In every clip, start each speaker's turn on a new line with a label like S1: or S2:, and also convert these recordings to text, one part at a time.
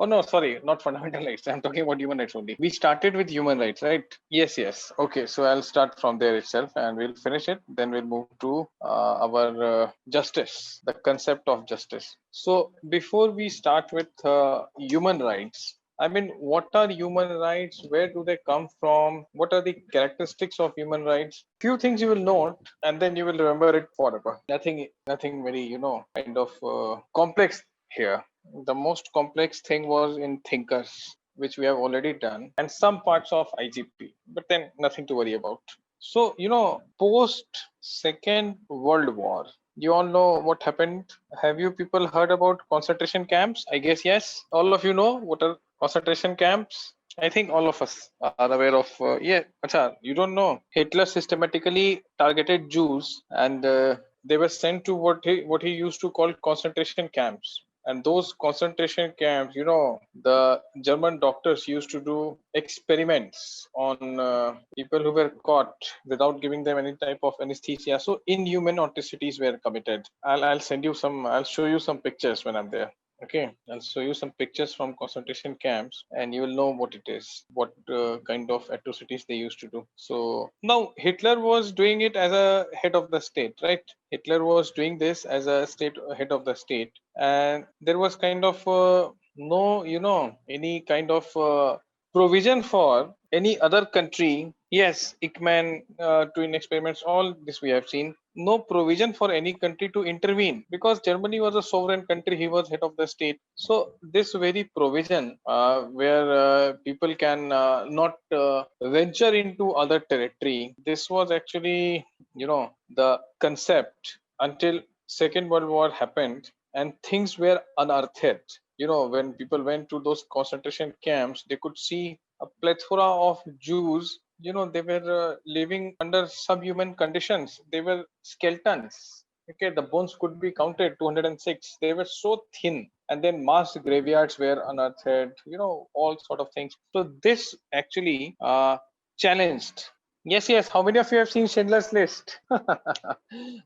S1: Oh no, sorry, not fundamental rights. I'm talking about human rights only. We started with human rights, right? Yes, yes. Okay, so I'll start from there itself, and we'll finish it. Then we'll move to our justice, the concept of justice. So before we start with human rights, I mean, what are human rights? Where do they come from? What are the characteristics of human rights? Few things you will note, and then you will remember it forever. Nothing very, kind of complex here. The most complex thing was in thinkers, which we have already done, and some parts of IGP, but then nothing to worry about. So, post Second World War, you all know what happened. Have you people heard about concentration camps? I guess yes. All of you know what are concentration camps? I think all of us are aware of. Yeah, acha, you don't know. Hitler systematically targeted Jews, and they were sent to what he used to call concentration camps. And those concentration camps, the German doctors used to do experiments on people who were caught without giving them any type of anesthesia. So inhuman atrocities were committed. I'll show you some pictures when I'm there. Okay, I'll show you some pictures from concentration camps, and you will know what it is, what kind of atrocities they used to do. So now Hitler was doing it as a head of the state, right? Hitler was doing this as a head of the state, and there was kind of no, any kind of provision for any other country. Yes, Ickman doing experiments, all this we have seen. No provision for any country to intervene because Germany was a sovereign country. He was head of the state. So this very provision where people can not venture into other territory. This was actually, the concept until Second World War happened and things were unearthed. When people went to those concentration camps, they could see a plethora of Jews. They were living under subhuman conditions. They were skeletons. Okay, the bones could be counted 206. They were so thin, and then mass graveyards were unearthed. All sort of things. So this actually challenged. Yes, yes. How many of you have seen Schindler's List?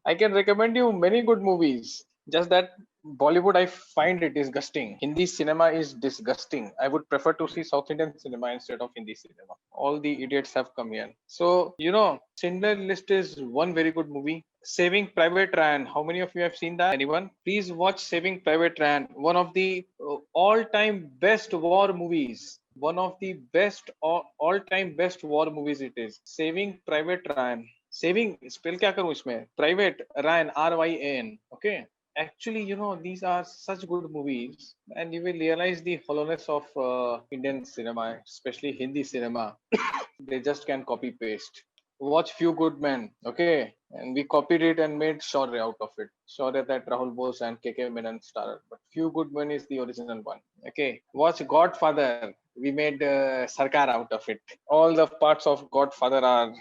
S1: I can recommend you many good movies. Just that Bollywood, I find it disgusting. Hindi cinema is disgusting. I would prefer to see South Indian cinema instead of Hindi cinema. All the idiots have come here. So, Schindler's List is one very good movie. Saving Private Ryan. How many of you have seen that? Anyone? Please watch Saving Private Ryan. One of the all-time best war movies. One of the best all-time best war movies it is. Saving Private Ryan. Saving, spell क्या करूं इसमें? Private Ryan, RYAN. Okay. Actually, these are such good movies, and you will realize the hollowness of Indian cinema, especially Hindi cinema. They just can copy paste. Watch Few Good Men, okay? And we copied it and made Shaurya out of it. Shaurya that Rahul Bose and KK Menon starred, but Few Good Men is the original one. Okay, watch Godfather. We made Sarkar out of it. All the parts of Godfather are,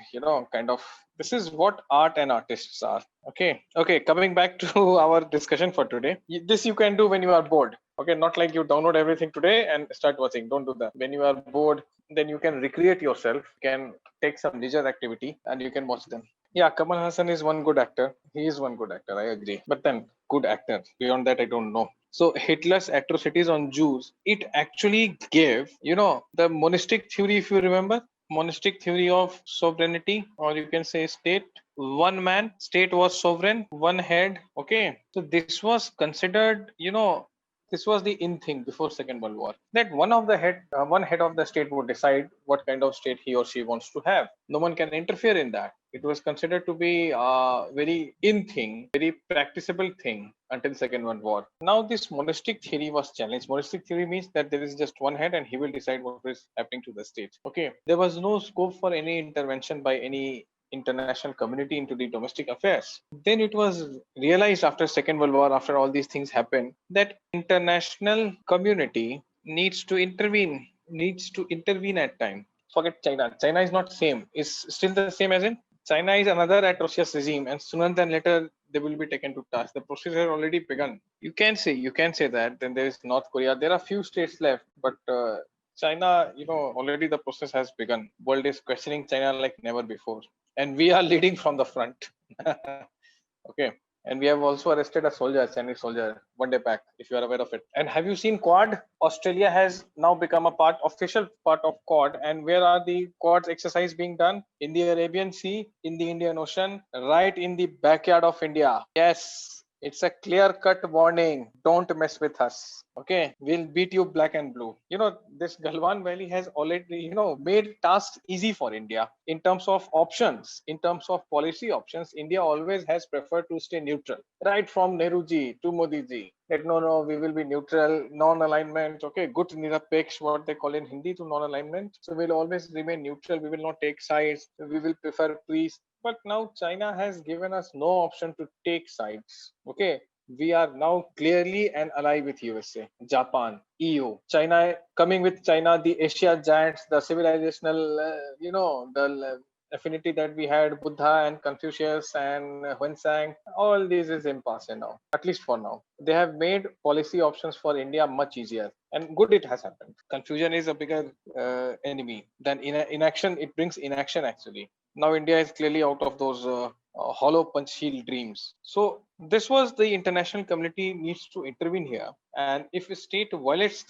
S1: kind of. This is what art and artists are. Okay. Coming back to our discussion for today. This you can do when you are bored. Okay, not like you download everything today and start watching. Don't do that. When you are bored, then you can recreate yourself. You can take some leisure activity and you can watch them. Yeah, Kamal Hassan is one good actor. He is one good actor, I agree. But then, good actor. Beyond that, I don't know. So Hitler's atrocities on Jews, it actually gave, the monistic theory, if you remember, monistic theory of sovereignty, or you can say state. One man, state was sovereign, one head. Okay. So this was considered, this was the in thing before Second World War, that one head of the state would decide what kind of state he or she wants to have. No one can interfere in that. It was considered to be a very in thing, very practicable thing until Second World War. Now this monistic theory was challenged. Monistic theory means that there is just one head and he will decide what is happening to the state. Okay, there was no scope for any intervention by any international community into the domestic affairs. Then it was realized after Second World War, after all these things happened, that international community needs to intervene at time. Forget China. China is not same. Is still the same as in China is another atrocious regime, and sooner than later they will be taken to task. The process has already begun. You can say that. Then there is North Korea. There are few states left, but China, already the process has begun. World is questioning China like never before, and we are leading from the front. Okay. And we have also arrested a soldier, Chinese soldier, one day back, if you are aware of it. And have you seen Quad? Australia has now become a official part of Quad. And where are the Quads exercise being done? In the Arabian Sea, in the Indian Ocean, right in the backyard of India. Yes, it's a clear-cut warning. Don't mess with us. Okay, we'll beat you black and blue. This Galwan Valley has already, made tasks easy for India in terms of options, in terms of policy options. India always has preferred to stay neutral, right from Nehruji to Modiji. That no, we will be neutral, non-alignment. Okay, good nirapeksh, what they call in Hindi, to non-alignment. So we'll always remain neutral. We will not take sides. We will prefer peace. But now China has given us no option to take sides. Okay, we are now clearly an ally with USA, Japan, EU, China. Coming with China, the Asia giants, the civilizational, the affinity that we had, Buddha and Confucius and Huensang, all this is impasse now, at least for now. They have made policy options for India much easier, and good it has happened. Confusion is a bigger enemy than inaction. It brings inaction actually. Now India is clearly out of those hollow punch heel dreams. So this was the international community needs to intervene here. And if a state violates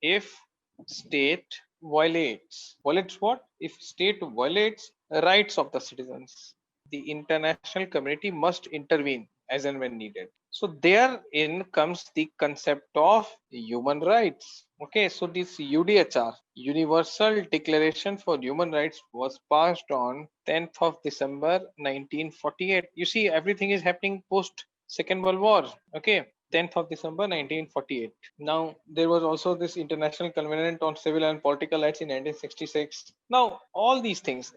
S1: if state violates what? If state violates rights of the citizens, the international community must intervene as and when needed. So therein comes the concept of human rights. Okay, so this UDHR, Universal Declaration for Human Rights, was passed on 10th of December 1948. You see, everything is happening post Second World War. Okay, 10th of December 1948. Now, there was also this International Covenant on Civil and Political Rights in 1966. Now, all these things,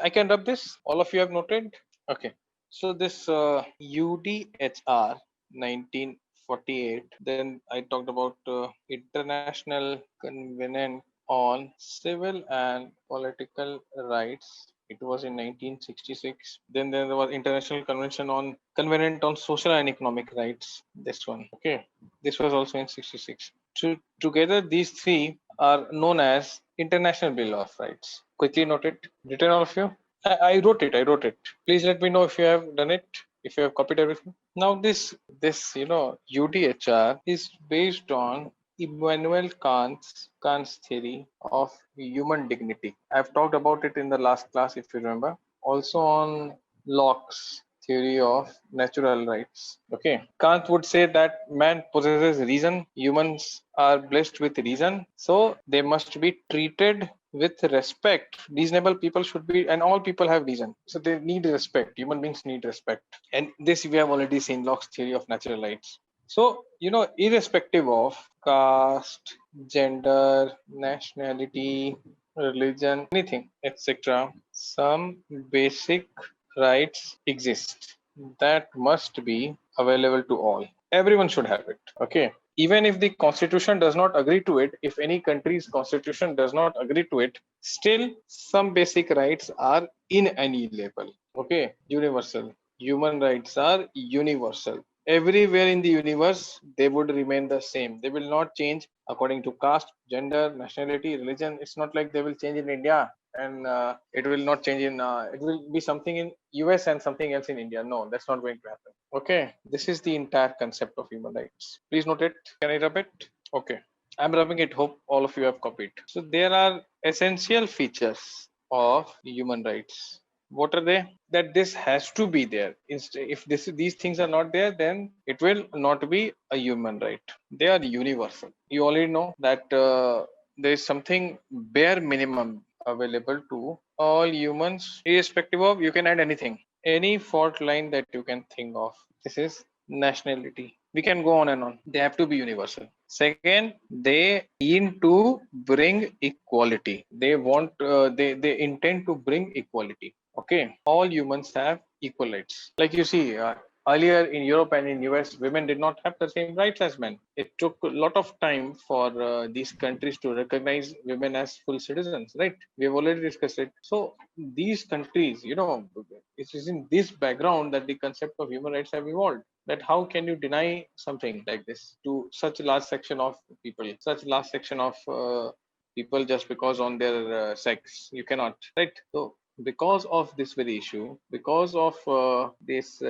S1: I can rub this. All of you have noted? Okay. So this UDHR 1948, then I talked about International Covenant on Civil and Political Rights. It was in 1966. Then there was International Covenant on Social and Economic Rights. This one, okay. This was also in 66. Together, these three are known as International Bill of Rights. Quickly note it. Written, all of you? I wrote it. Please let me know if you have done it, if you have copied everything. Now this UDHR is based on Immanuel Kant's theory of human dignity. I've talked about it in the last class, if you remember. Also on Locke's theory of natural rights. Okay, Kant would say that man possesses reason. Humans are blessed with reason, so they must be treated with respect. Reasonable people should be, and all people have reason, so they need respect. Human beings need respect, and this we have already seen Locke's theory of natural rights. So irrespective of caste, gender, nationality, religion, anything, etc., some basic rights exist that must be available to all. Everyone should have it. Okay, even if the constitution does not agree to it, if any country's constitution does not agree to it, still some basic rights are inalienable. Okay, universal. Human rights are universal. Everywhere in the universe, they would remain the same. They will not change according to caste, gender, nationality, religion. It's not like they will change in India and it will not change in it will be something in US and something else in India. No, that's not going to happen. Okay, this is the entire concept of human rights. Please note it. Can I rub it? Okay, I'm rubbing it. Hope all of you have copied. So there are essential features of human rights. What are they? That this has to be there. If these things are not there, then it will not be a human right. They are universal. You already know that there is something bare minimum available to all humans, irrespective of, you can add anything, any fault line that you can think of. This is nationality. We can go on and on. They have to be universal. Second, they aim to bring equality. They want, they intend to bring equality. Okay, all humans have equal rights. Like you see, earlier in Europe and in US, women did not have the same rights as men. It took a lot of time for these countries to recognize women as full citizens, right? We have already discussed it. So these countries, it is in this background that the concept of human rights have evolved. That how can you deny something like this to such a large section of people, such large section of people just because on their sex? You cannot, right? So because of this very issue, because of this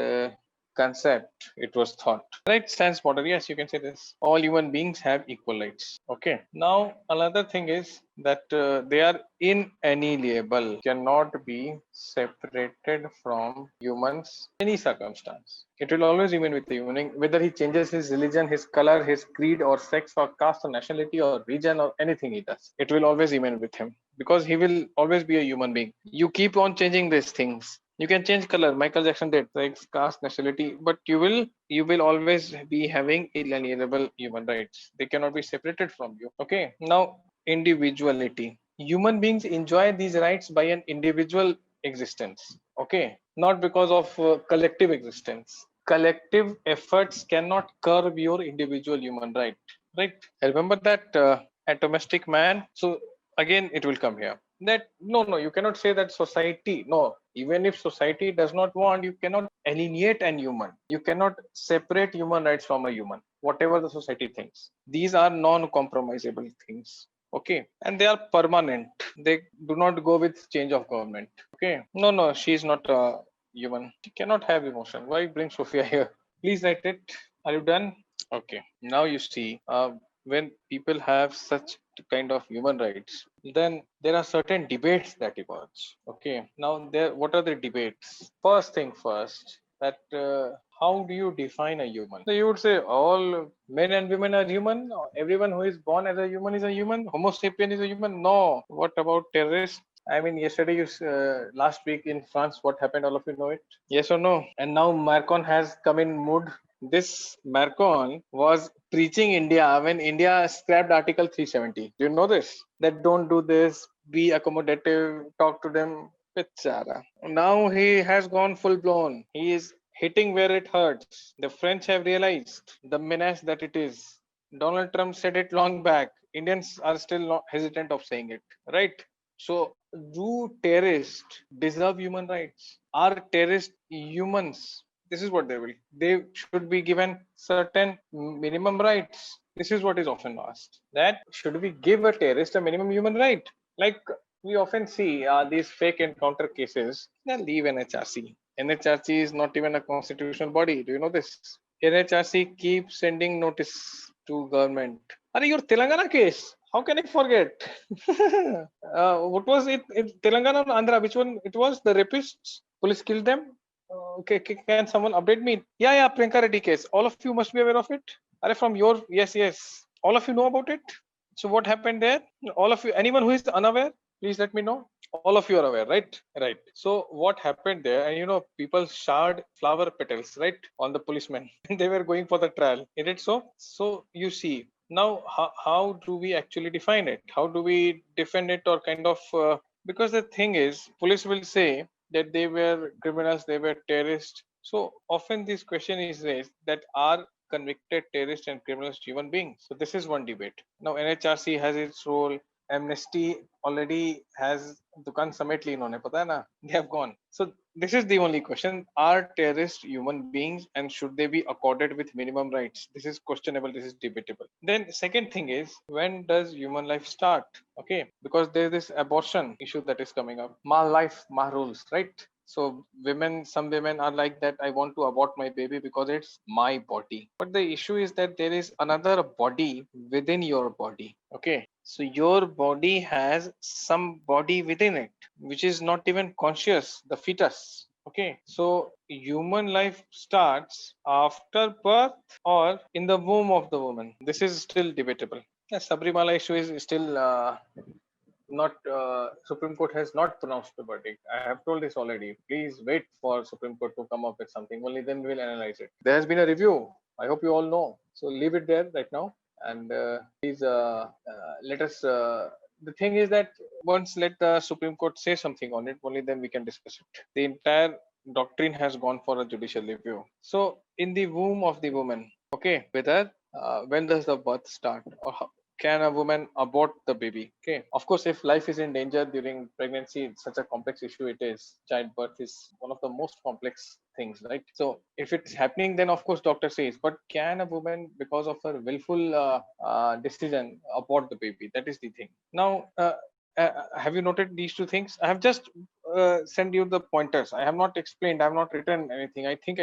S1: concept it was thought. Right, stands model. Yes, you can say this. All human beings have equal rights. Okay. Now, another thing is that they are inalienable, cannot be separated from humans in any circumstance. It will always remain with the human, whether he changes his religion, his color, his creed, or sex, or caste, or nationality, or region, or anything he does. It will always remain with him because he will always be a human being. You keep on changing these things. You can change color. Michael Jackson did, sex, caste, nationality, but you will always be having inalienable human rights. They cannot be separated from you. Okay. Now, individuality. Human beings enjoy these rights by an individual existence. Okay, not because of collective existence. Collective efforts cannot curb your individual human right. I remember that atomistic man. So again it will come here that no, you cannot say that society, no, even if society does not want, you cannot alienate an human, you cannot separate human rights from a human, whatever the society thinks. These are non-compromisable things. Okay, and they are permanent. They do not go with change of government. Okay, no, she is not a human, she cannot have emotion. Why bring Sophia here? Please write it. Are you done? Okay, now you see, when people have such kind of human rights, then there are certain debates that emerge. Okay, now there, what are the debates? First thing first, that how do you define a human? So you would say all men and women are human. Everyone who is born as a human is a human. Homo sapien is a human. No. What about terrorists? I mean, yesterday, last week in France, what happened? All of you know it. Yes or no? And now Macron has come in mood. This Macron was preaching India when India scrapped Article 370. Do you know this? That don't do this, be accommodative, talk to them. Bichara. Now he has gone full blown. He is hitting where it hurts. The French have realized the menace that it is. Donald Trump said it long back. Indians are still not hesitant of saying it, right? So, do terrorists deserve human rights? Are terrorists humans? This is what they will. They should be given certain minimum rights. This is what is often asked. That should we give a terrorist a minimum human right? Like we often see these fake encounter cases. They leave NHRC. NHRC is not even a constitutional body. Do you know this? NHRC keeps sending notice to government. Are your Telangana case? How can I forget? What was it? Telangana or Andhra? Which one? It was the rapists. Police killed them. Okay, can someone update me? Yeah, Priyanka Reddy case. All of you must be aware of it. Are from your? Yes. All of you know about it. So what happened there? All of you, anyone who is unaware, please let me know. All of you are aware, right? Right. So what happened there? And people showered flower petals, right, on the policemen. They were going for the trial. Is it so? So you see, now how do we actually define it? How do we defend it, or kind of because the thing is, police will say that they were criminals, they were terrorists. So often this question is raised that are convicted terrorists and criminals human beings? So this is one debate. Now NHRC has its role. Amnesty already has Dukan Sametli इन्होंने पता है ना, they have gone. So this is the only question: are terrorists human beings, and should they be accorded with minimum rights? This is questionable. This is debatable. Then second thing is, when does human life start? Okay, because there is this abortion issue that is coming up. Ma life, ma rules, right? So some women are like that. I want to abort my baby because it's my body. But the issue is that there is another body within your body. Okay. So your body has some body within it, which is not even conscious, the fetus. Okay. So human life starts after birth or in the womb of the woman. This is still debatable. The Sabrimala issue is still not Supreme Court has not pronounced the verdict. I have told this already. Please wait for Supreme Court to come up with something. Only then we'll analyze it. There has been a review. I hope you all know. So leave it there right now, and please let us. The thing is that once let the Supreme Court say something on it, only then we can discuss it. The entire doctrine has gone for a judicial review. So in the womb of the woman, okay, whether when does the birth start, or how, can a woman abort the baby? Okay, of course, if life is in danger during pregnancy, it's such a complex issue. It is, childbirth is one of the most complex things, right? So if it's happening, then of course doctor says, but can a woman, because of her willful decision, abort the baby? That is the thing. Now have you noted these two things? I have just send you the pointers. I have not explained, I have not written anything. I think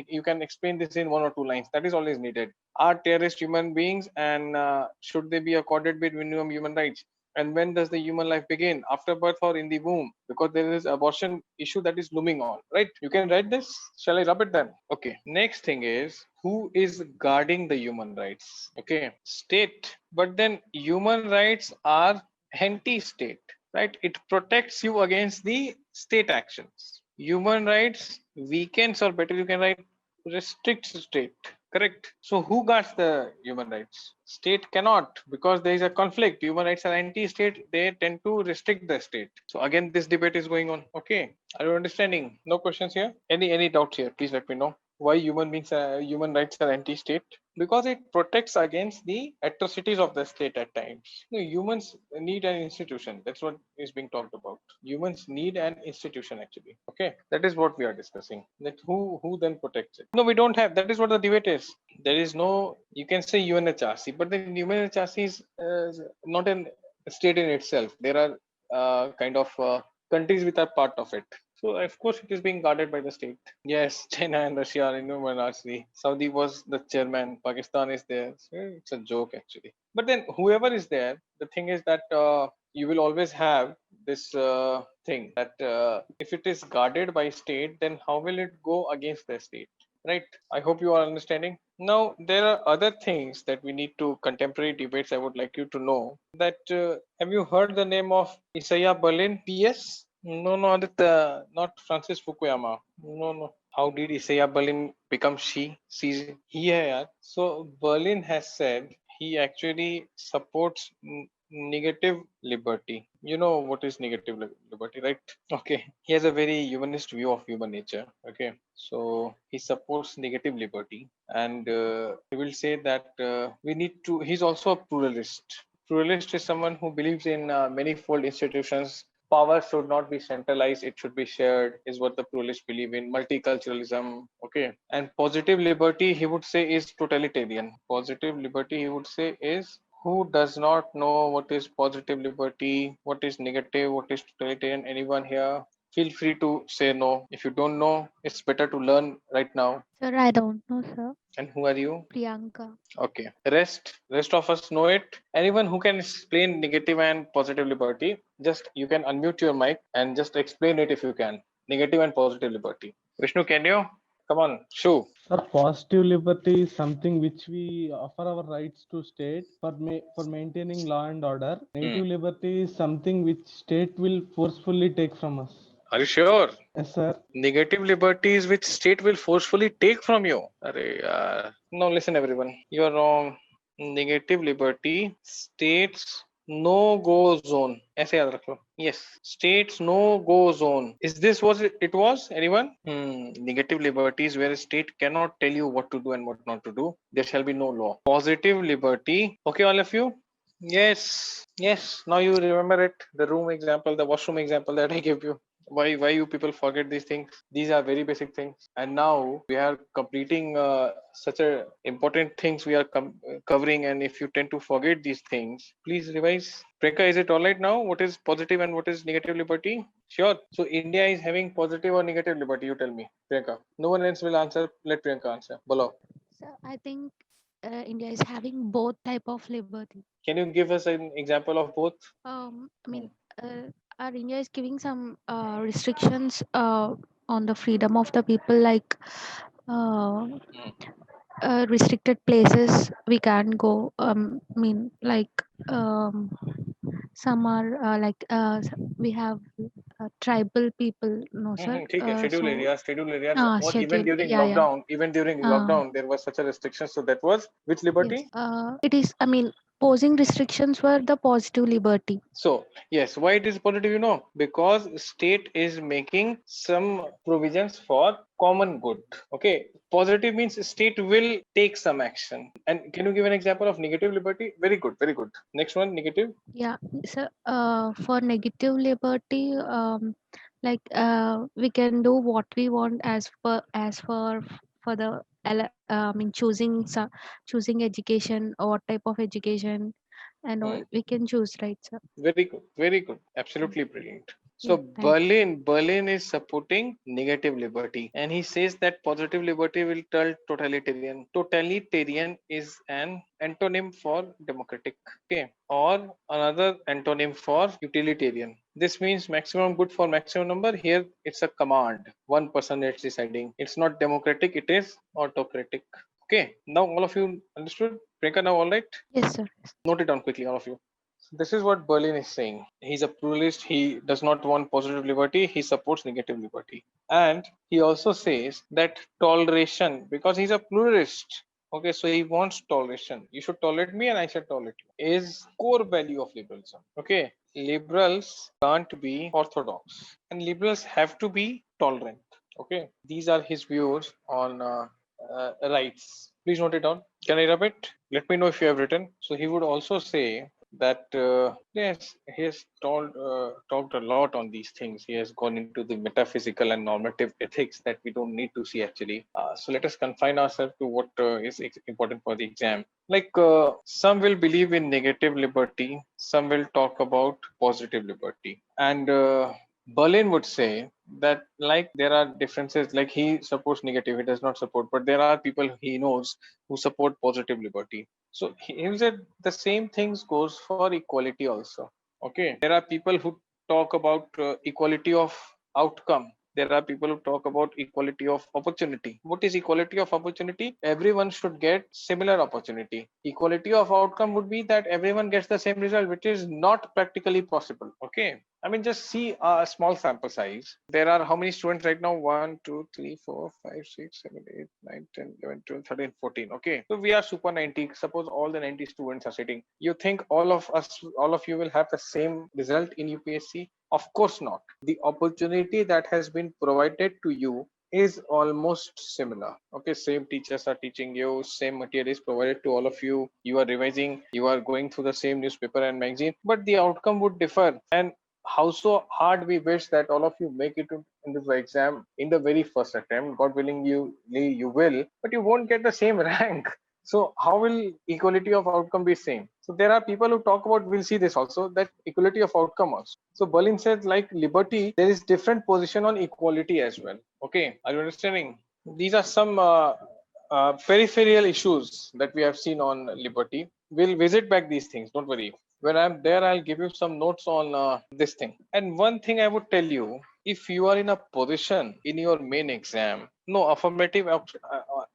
S1: you can explain this in 1 or 2 lines. That is all is needed. Are terrorist human beings, and should they be accorded with minimum human rights? And when does the human life begin? After birth or in the womb? Because there is abortion issue that is looming on, right? You can write this. Shall I rub it then? Okay. Next thing is, who is guarding the human rights? Okay. State. But then human rights are anti-state, right? It protects you against the state actions. Human rights weakens, or better you can write, restricts state. Correct. So who guards the human rights? State cannot, because there is a conflict. Human rights are anti-state. They tend to restrict the state. So again, this debate is going on. Okay. Are you understanding? No questions here? Any doubts here? Please let me know. Why human rights are anti-state? Because it protects against the atrocities of the state at times. Humans need an institution. That's what is being talked about. Humans need an institution, actually. Okay, that is what we are discussing. That who then protects it? No, we don't have. That is what the debate is. There is no. You can say UNHRC, but the UNHRC is not a state in itself. There are kind of countries which are part of it. So of course it is being guarded by the state. Yes, China and Russia are in monarchy. Saudi was the chairman. Pakistan is there. So it's a joke actually. But then whoever is there, the thing is that you will always have this thing that if it is guarded by state, then how will it go against the state? Right? I hope you are understanding. Now there are other things that we need to contemporary debates. I would like you to know that have you heard the name of Isaiah Berlin, PS? No, no, not Francis Fukuyama. No, no. How did Isaiah Berlin become she? He, yeah. So Berlin has said he actually supports negative liberty. You know what is negative liberty, right? Okay. He has a very humanist view of human nature. Okay. So he supports negative liberty, and he will say that we need to. He's also a pluralist. Pluralist is someone who believes in manifold institutions. Power should not be centralized, it should be shared, is what the pluralists believe in. Multiculturalism. Okay. And positive liberty, he would say, is totalitarian. Positive liberty, he would say, is, who does not know what is positive liberty, what is negative, what is totalitarian? Anyone here? Feel free to say no. If you don't know, it's better to learn right now.
S2: Sir, I don't know, sir.
S1: And who are you?
S2: Priyanka.
S1: Okay. Rest of us know it. Anyone who can explain negative and positive liberty, just you can unmute your mic and just explain it if you can. Negative and positive liberty. Vishnu, can you? Come on, shoo.
S3: Sir, positive liberty is something which we offer our rights to state for maintaining law and order. Negative liberty is something which state will forcefully take from us.
S1: Are you sure?
S3: Yes, sir.
S1: Negative liberties which state will forcefully take from you. No, listen everyone. You are wrong. Negative liberty, states no go zone. ऐसे याद रख लो. Yes, states no go zone. Is this was it was? Anyone? Negative liberties where a state cannot tell you what to do and what not to do. There shall be no law. Positive liberty. Okay, all of you? Yes. Now you remember it. The room example, the washroom example that I gave you. Why you people forget these things? These are very basic things, and now we are completing such a important things we are covering, and if you tend to forget these things, please revise. Priyanka, is it all right now? What is positive and what is negative liberty? Sure. So India is having positive or negative liberty? You tell me, Priyanka. No one else will answer. Let Priyanka answer. Bolo.
S2: Sir, I think India is having both type of liberty.
S1: Can you give us an example of both?
S2: I mean, our India is giving some restrictions on the freedom of the people, like uh, restricted places we can't go. Like some are we have tribal people. No, sir.
S1: ठीक है. Schedule
S2: So
S1: areas, or even
S2: schedule.
S1: during
S2: Yeah, yeah. Uh,
S1: lockdown, there was such a restriction. So that was which
S2: yes.
S1: liberty?
S2: It is. I mean, posing restrictions were the positive liberty.
S1: So yes, why it is positive? Because state is making some provisions for common good. Okay, positive means state will take some action. And can you give an example of negative liberty? Very good, very good. Next one, negative.
S2: Yeah. So for negative liberty, we can do what we want as for the choosing education or what type of education and all we can choose, right, sir?
S1: Very good, very good. Absolutely brilliant. So
S2: Yeah, thank you.
S1: Berlin is supporting negative liberty, and he says that positive liberty will turn totalitarian. Totalitarian is an antonym for democratic, okay, or another antonym for utilitarian. This means maximum good for maximum number. Here it's a command. One person is deciding. It's not democratic. It is autocratic. Okay. Now all of you understood. Priyanka, now all right.
S2: Yes, sir.
S1: Note it down quickly, all of you. So this is what Berlin is saying. He's a pluralist. He does not want positive liberty. He supports negative liberty. And he also says that toleration, because he's a pluralist. Okay, so he wants toleration. You should tolerate me and I should tolerate you. Is core value of liberalism. Okay, liberals can't be orthodox and liberals have to be tolerant. Okay, these are his views on rights. Please note it down. Can I repeat? Let me know if you have written. So he would also say that yes, he has talked a lot on these things. He has gone into the metaphysical and normative ethics that we don't need to see actually. So let us confine ourselves to what is important for the exam. Like some will believe in negative liberty, some will talk about positive liberty, and Berlin would say that like there are differences. Like he supports negative, he does not support, but there are people he knows who support positive liberty. So he said the same things goes for equality also. Okay, there are people who talk about equality of outcome. There are people who talk about equality of opportunity. What is equality of opportunity? Everyone should get similar opportunity. Equality of outcome would be that everyone gets the same result, which is not practically possible. Okay, I mean, just see a small sample size. There are how many students right now? 1, 2, 3, 4, 5, 6, 7, 8, 9, 10, 11, 12, 13, 14. Okay. So we are super 90. Suppose all the 90 students are sitting. You think all of us, all of you will have the same result in UPSC? Of course not. The opportunity that has been provided to you is almost similar. Okay, same teachers are teaching you, same material is provided to all of you, you are revising, you are going through the same newspaper and magazine, but the outcome would differ. And how so hard we wish that all of you make it into the exam in the very first attempt. God willing, you will, but you won't get the same rank. So how will equality of outcome be same? So there are people who talk about, we'll see this also, that equality of outcome also. So Berlin says like liberty, there is different position on equality as well. Okay, are you understanding? These are some peripheral issues that we have seen on liberty. We'll visit back these things, don't worry. When I'm there, I'll give you some notes on this thing. And one thing I would tell you, if you are in a position in your main exam, no, affirmative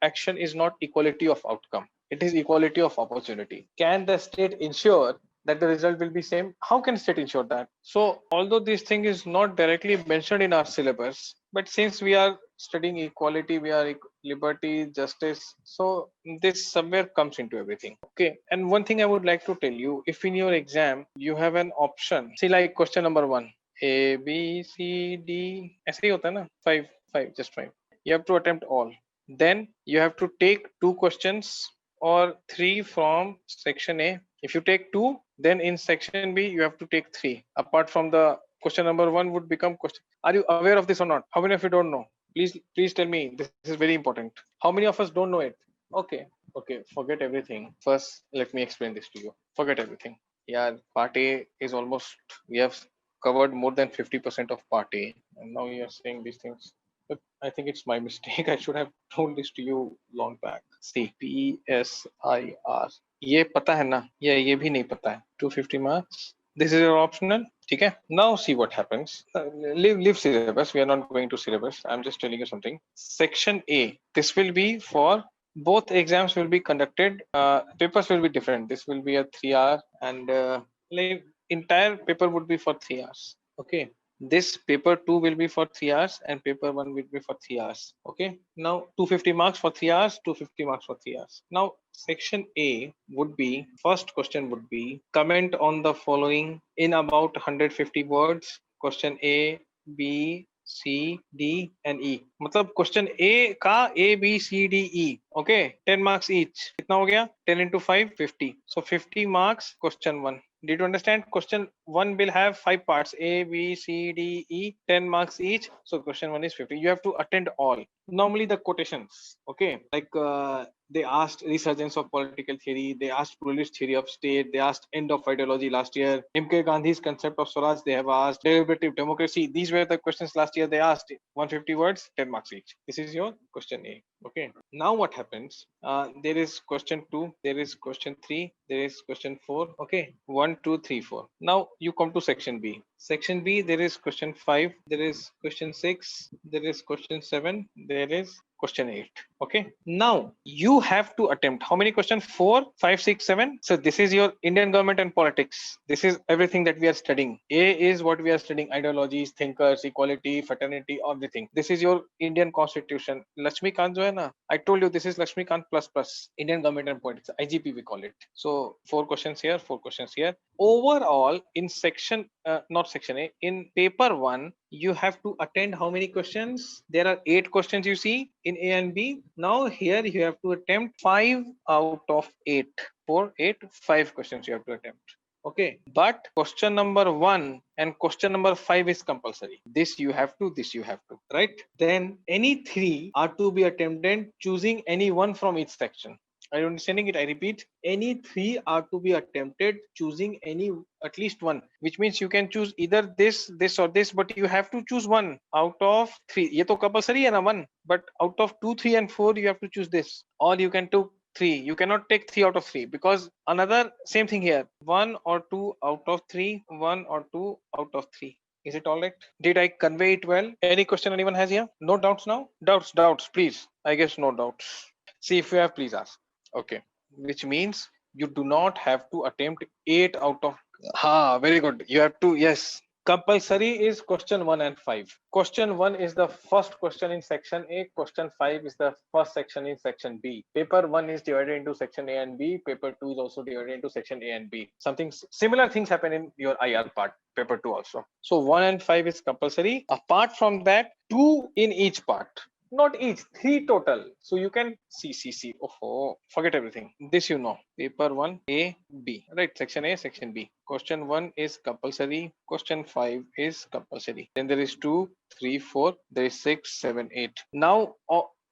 S1: action is not equality of outcome. It is equality of opportunity. Can the state ensure that the result will be same? How can state ensure that? So although this thing is not directly mentioned in our syllabus, but since we are studying equality, we are liberty, justice, so this somewhere comes into everything. Okay, and one thing I would like to tell you, if in your exam you have an option, see like question number 1, A B C D, ऐसे ही होता है ना, 5 just 5, you have to attempt all, then you have to take 2 questions or 3 from section A. If you take 2, then in section B you have to take 3. Apart from the question number 1 would become question. Are you aware of this or not? How many of you don't know? Please tell me. This is very important. How many of us don't know it? Okay, forget everything. First, let me explain this to you. Forget everything. Yeah, part A is almost, we have covered more than 50% of part A, and now you are saying these things. But I think it's my mistake. I should have told this to you long back. See, PSIR. ये पता है ना? ये भी नहीं पता है. 250 marks. This is your optional. Okay. Now see what happens. Leave syllabus. We are not going to syllabus. I'm just telling you something. Section A. This will be for both exams will be conducted. Papers will be different. This will be a 3 hour, and entire paper would be for 3 hours. Okay. This paper 2 will be for 3 hours and paper 1 will be for 3 hours. Okay. Now 250 marks for 3 hours, 250 marks for 3 hours. Now section A would be, first question would be, comment on the following in about 150 words. Question A, B, C, D and E. मतलब question A का A, B, C, D, E. Okay, 10 marks each. कितना हो गया? 10 into 5, 50. So 50 marks question 1. Did you understand? Question 1 will have 5 parts, A, B, C, D, E, 10 marks each. So question 1 is 50. You have to attend all. Normally the quotations, okay, like They asked resurgence of political theory. They asked pluralist theory of state. They asked end of ideology last year. M.K. Gandhi's concept of Swaraj. They have asked deliberative democracy. These were the questions last year. They asked 150 words, 10 marks each. This is your question A. Okay. Now what happens? There is question 2. There is question 3. There is question 4. Okay. 1, 2, 3, 4. Now you come to section B. Section B, there is question 5. There is question 6. There is question 7. There is question 8. Okay, now you have to attempt how many questions? 4, 5, 6, 7. So this is your Indian government and politics. This is everything that we are studying. A is what we are studying: ideologies, thinkers, equality, fraternity, everything. This is your Indian constitution. Lakshmikant jo hai na, I told you this is Lakshmikant plus Indian government and politics, IGP we call it. So 4 questions here, 4 questions here. Overall in section not section A, in paper 1 you have to attend how many questions? There are 8 questions you see in A and B. Now here you have to attempt 5 out of 8. 4, 8, 5 questions you have to attempt. Okay, but question number 1 and question number 5 is compulsory. This you have to, right? Then any 3 are to be attempted, choosing any one from each section. Are you understanding it? I repeat, any 3 are to be attempted, choosing any at least one, which means you can choose either this or this, but you have to choose one out of 3. Ye to compulsory hai na, one, but out of 2, 3 and 4 you have to choose this, or you can take 3. You cannot take 3 out of 3, because another same thing here, 1 or 2 out of 3, 1 or 2 out of 3. Is it all right? Did I convey it well? Any question anyone has here? No doubts now? Doubts, please. I guess no doubts. See, if you have, please ask. Okay, which means you do not have to attempt 8 out of very good. You have to, yes. Compulsory is question 1 and 5. Question 1 is the first question in section A. Question 5 is the first section in section B. Paper 1 is divided into section A and B. Paper 2 is also divided into section A and B. Something similar things happen in your IR part, paper 2 also. So 1 and 5 is compulsory. Apart from that, 2 in each part. Not each, 3 total. So you can see. Oh, forget everything. This you know. Paper 1, A, B. Right, section A, section B. Question 1 is compulsory. Question 5 is compulsory. Then there is 2, 3, 4. There is 6, 7, 8. Now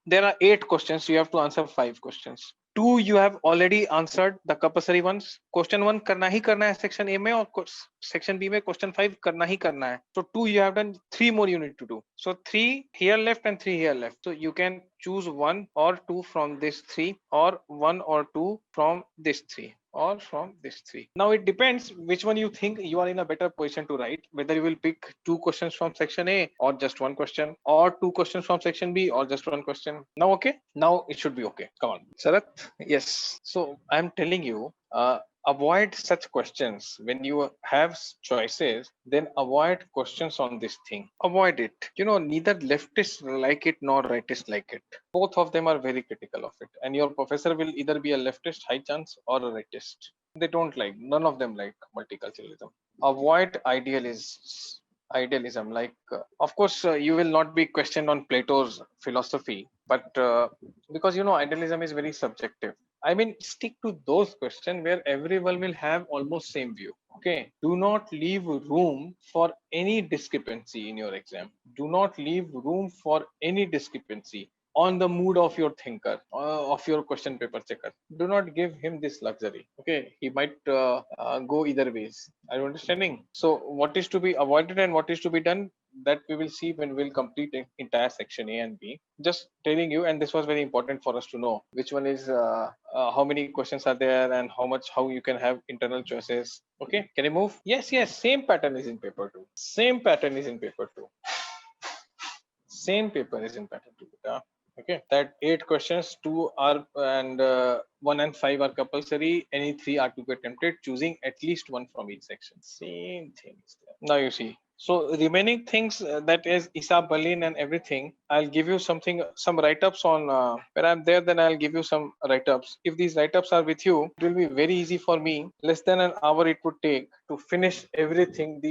S1: there are 8 questions. You have to answer 5 questions. 2 you have already answered, the compulsory ones. Question 1 करना ही करना है section A में, और section B में question 5 करना ही करना है. So 2 you have done, 3 more you need to do. So 3 here left and 3 here left. So you can choose 1 or 2 from this 3, or 1 or 2 from this 3, or from this 3. Now it depends which one you think you are in a better position to write, whether you will pick 2 questions from section A or just 1 question, or 2 questions from section B or just 1 question. Now okay, now it should be okay. Come on, Sarath. Yes, so I'm telling you, avoid such questions. When you have choices, then avoid questions on this thing. Avoid it. You know, neither leftists like it nor rightists like it. Both of them are very critical of it, and your professor will either be a leftist, high chance, or a rightist. They don't like, none of them like multiculturalism. Avoid idealism. Like of course you will not be questioned on Plato's philosophy, but because you know idealism is very subjective. I mean, stick to those questions where everyone will have almost same view. Okay, do not leave room for any discrepancy in your exam. Do not leave room for any discrepancy on the mood of your thinker, of your question paper checker. Do not give him this luxury. Okay, he might go either ways. Are you understanding? So what is to be avoided and what is to be done, that we will see when we'll complete entire section A and B. Just telling you, and this was very important for us to know which one is how many questions are there, and how you can have internal choices. Okay, can you move? Yes, same pattern is in paper 2. Same pattern is in paper 2. Same paper is in pattern 2. Okay, that 8 questions, 2 are and 1 and 5 are compulsory. Any 3 are to be attempted, choosing at least one from each section. Same thing is there. Now you see. So remaining things, that is Isa Berlin and everything, I'll give you some write-ups on where I'm there. Then I'll give you some write-ups. If these write-ups are with you, it will be very easy for me. Less than an hour it would take to finish everything.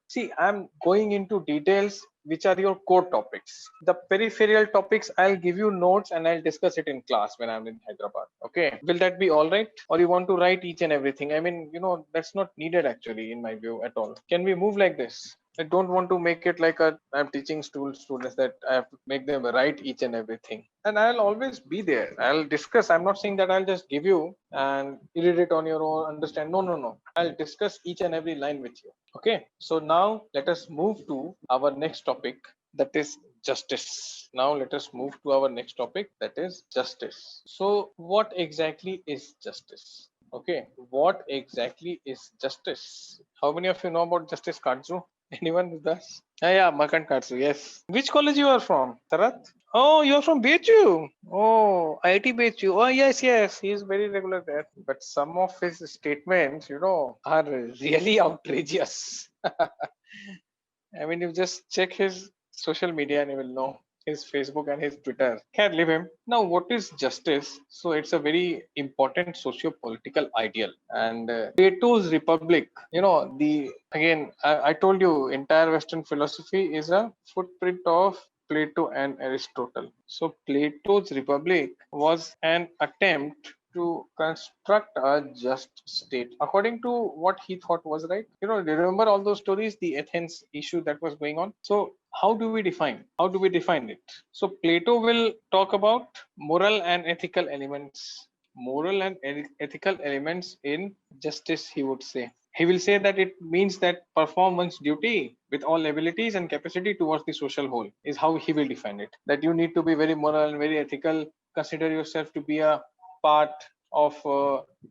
S1: See, I'm going into details which are your core topics. The peripheral topics, I'll give you notes and I'll discuss it in class when I'm in Hyderabad. Okay, will that be all right? Or you want to write each and everything? I mean, you know, that's not needed actually in my view at all. Can we move like this? I don't want to make it like I'm teaching students that I have to make them write each and everything. And I'll always be there. I'll discuss. I'm not saying that I'll just give you and you read it on your own, understand. No, no, no. I'll discuss each and every line with you. Okay. So now let us move to our next topic, that is justice. Now let us move to our next topic, that is justice. So what exactly is justice? Okay, what exactly is justice? How many of you know about Justice Katsu? Anyone with us? Yeah, Makant Katsu, yes. Which college you are from, Tarat? Oh, you're from BHU. Oh, IIT BHU. Oh, yes, yes. He's very regular there. But some of his statements, are really outrageous. I mean, you just check his social media and you will know his Facebook and his Twitter. Can't leave him. Now, what is justice? So, it's a very important socio-political ideal. And Plato's Republic, I told you, entire Western philosophy is a footprint of Plato and Aristotle. So, Plato's Republic was an attempt to construct a just state according to what he thought was right. Remember all those stories, the Athens issue that was going on. So how do we define it? So Plato will talk about moral and ethical elements. Moral and ethical elements in justice, he would say. He will say that it means that perform one's duty with all abilities and capacity towards the social whole, is how he will define it. That you need to be very moral and very ethical, consider yourself to be a part of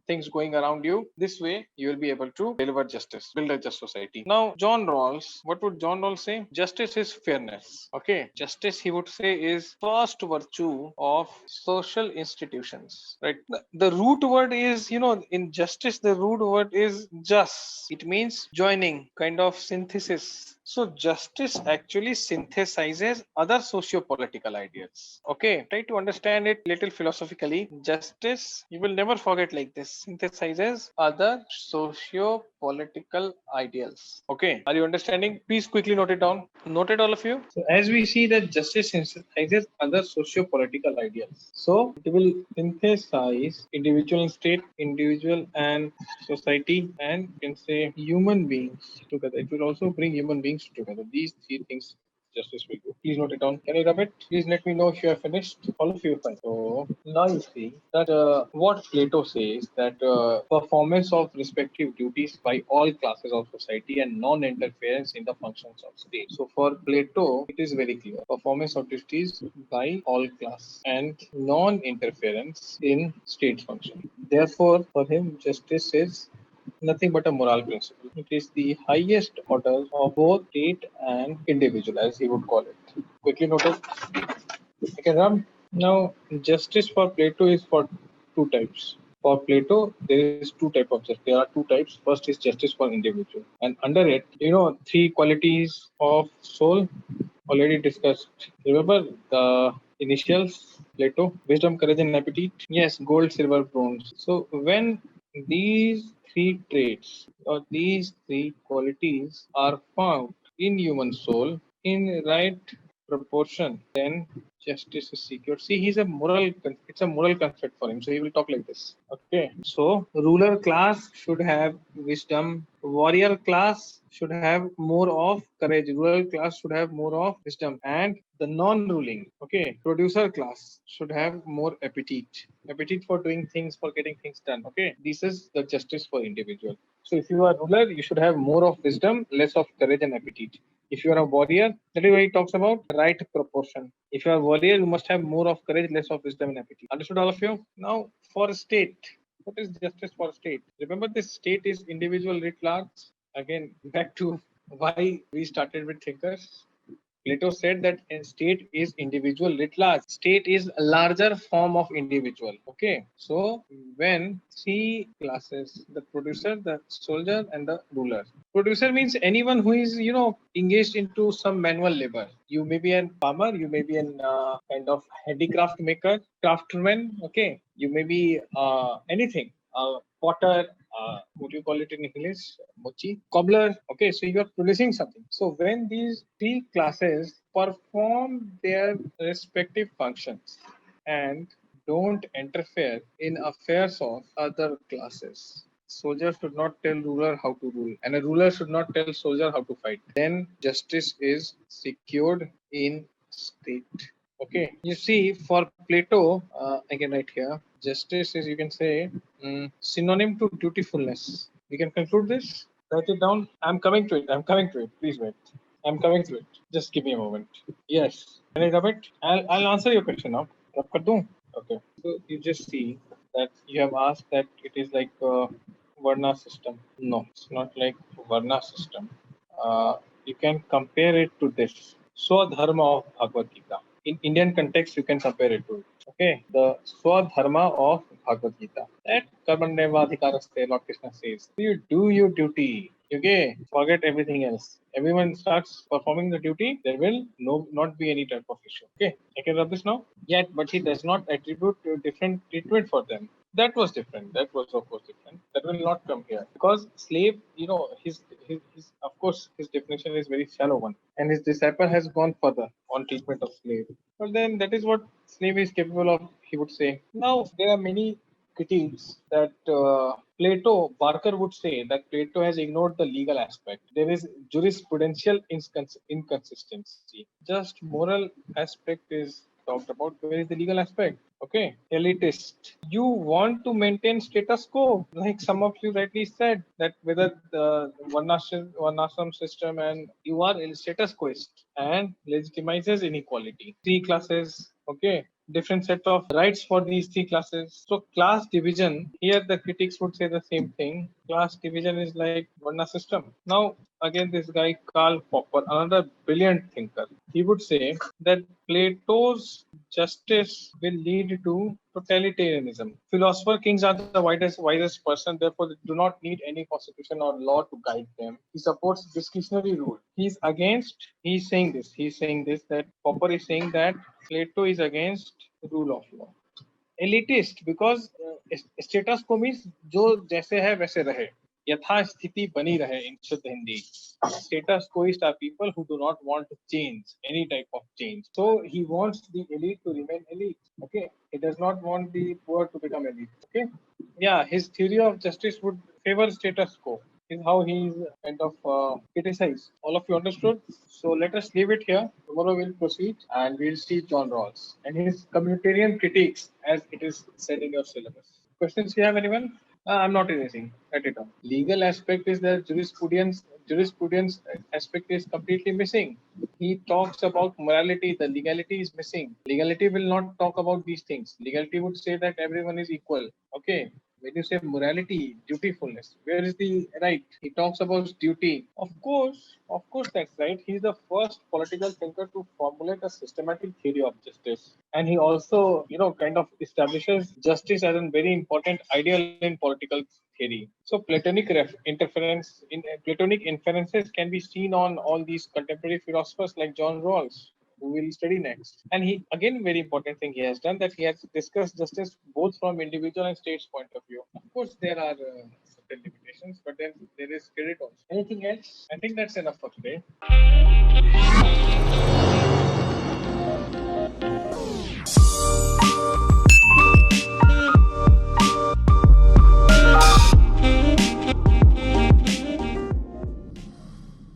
S1: things going around you. This way you will be able to deliver justice, build a just society. Now John Rawls, what would John Rawls say? Justice is fairness. Okay, justice, he would say, is first virtue of social institutions, right? The root word is, in justice, the root word is just. It means joining, kind of synthesis. So justice actually synthesizes other socio-political ideas. Okay, try to understand it little philosophically. Justice, you will never forget like this, synthesizes other socio-political ideals. Okay, are you understanding? Please quickly note it down. Note it, all of you. So as we see that justice synthesizes other socio-political ideals. So it will synthesize individual and state, individual and society, and you can say human beings together. It will also bring human beings together. These three things justice will do. Please note it down. Can you rub it? Please let me know if you have finished. All of you have finished. So now you see that what Plato says, that performance of respective duties by all classes of society and non-interference in the functions of state. So for Plato, it is very clear. Performance of duties by all class and non-interference in state function. Therefore, for him, justice is nothing but a moral principle. It is the highest order of both state and individual, as he would call it. Quickly noted. Okay, Ram. Now, justice for Plato is for two types. For Plato, there is two types of justice. There are two types. First is justice for individual, and under it, three qualities of soul already discussed. Remember the initials, Plato: wisdom, courage, and appetite. Yes, gold, silver, bronze. So when these three traits or these three qualities are found in human soul in right proportion, then justice is secured. See, it's a moral concept for him. So he will talk like this. Okay. So ruler class should have wisdom. Warrior class should have more of courage. Rural class should have more of wisdom. And the non-ruling, okay, producer class should have more appetite. Appetite for doing things, for getting things done. Okay. This is the justice for individual. So if you are ruler, you should have more of wisdom, less of courage and appetite. If you are a warrior, that is why he talks about right proportion. If you are a warrior, you must have more of courage, less of wisdom and appetite. Understood, all of you? Now, for state, what is justice for state? Remember, this state is individual writ large. Again, back to why we started with thinkers. Plato said that a state is individual writ large. State is a larger form of individual. Okay. So when three classes, the producer, the soldier, and the ruler. Producer means anyone who is, engaged into some manual labor. You may be a farmer, you may be an kind of handicraft maker, craftsman. Okay. You may be anything, potter, what do you call it in English? Mochi, cobbler. Okay, so you are producing something. So when these three classes perform their respective functions and don't interfere in affairs of other classes, soldier should not tell ruler how to rule, and a ruler should not tell soldier how to fight. Then justice is secured in state. Okay, you see, for Plato, I can write here, justice is, you can say, synonym to dutifulness. We can conclude this. Write it down. I'm coming to it. I'm coming to it. Please wait. I'm coming to it. Just give me a moment. Yes. Can I rub it? I'll answer your question now. Rub kar doon? Okay. So you just see that you have asked that it is like a Varna system. No, it's not like Varna system. You can compare it to this Swadharma of Bhagavad Gita. In Indian context, you can compare it to it. Okay, the Swadharma of Bhagavad Gita. That Karmanevadhikaraste, Lord Krishna says, you do your duty. Okay, forget everything else. Everyone starts performing the duty, there will not be any type of issue. Okay, I can rub this now. Yet, but he does not attribute a different treatment for them. That was different. That was of course different. That will not come here because slave, his of course his definition is very shallow one, and his disciple has gone further on treatment of slave. But then that is what slave is capable of. He would say. Now there are many critiques that Barker would say that Plato has ignored the legal aspect. There is jurisprudential inconsistency. Just moral aspect is talked about. Where is the legal aspect? Okay, elitist. You want to maintain status quo, like some of you rightly said that whether the Varnashram system and you are in status quoist and legitimizes inequality. Three classes, okay, different set of rights for these three classes. So class division, here the critics would say the same thing. Class division is like Varna system. Now again this guy Karl Popper, another brilliant thinker, he would say that Plato's justice will lead to totalitarianism. Philosopher kings are the wisest person, therefore they do not need any constitution or law to guide them. He supports discretionary rule. He's saying this that Popper is saying that Plato is against rule of law. Elitist because status quo means जो जैसे है वैसे रहे, यथास्थिति बनी रहे in शुद्ध Hindi. Status quoist are people who do not want to change any type of change. So he wants the elite to remain elite. Okay, he does not want the poor to become elite. Okay, yeah, his theory of justice would favor status quo. Is how he is kind of criticized. All of you understood? So let us leave it here. Tomorrow we'll proceed and we'll see John Rawls and his communitarian critiques as it is said in your syllabus. Questions you have anyone? I'm not erasing. Write it down. Legal aspect is that jurisprudence aspect is completely missing. He talks about morality. The legality is missing. Legality will not talk about these things. Legality would say that everyone is equal. Okay. When you say morality, dutifulness, where is the right? He talks about duty. Of course, that's right. He's the first political thinker to formulate a systematic theory of justice. And he also, kind of establishes justice as a very important ideal in political theory. So Platonic inferences can be seen on all these contemporary philosophers like John Rawls, who will study next. And he, again, very important thing he has done that he has discussed justice both from individual and state's point of view. Of course, there are certain limitations, but then there is credit also. Anything else? I think that's enough for today.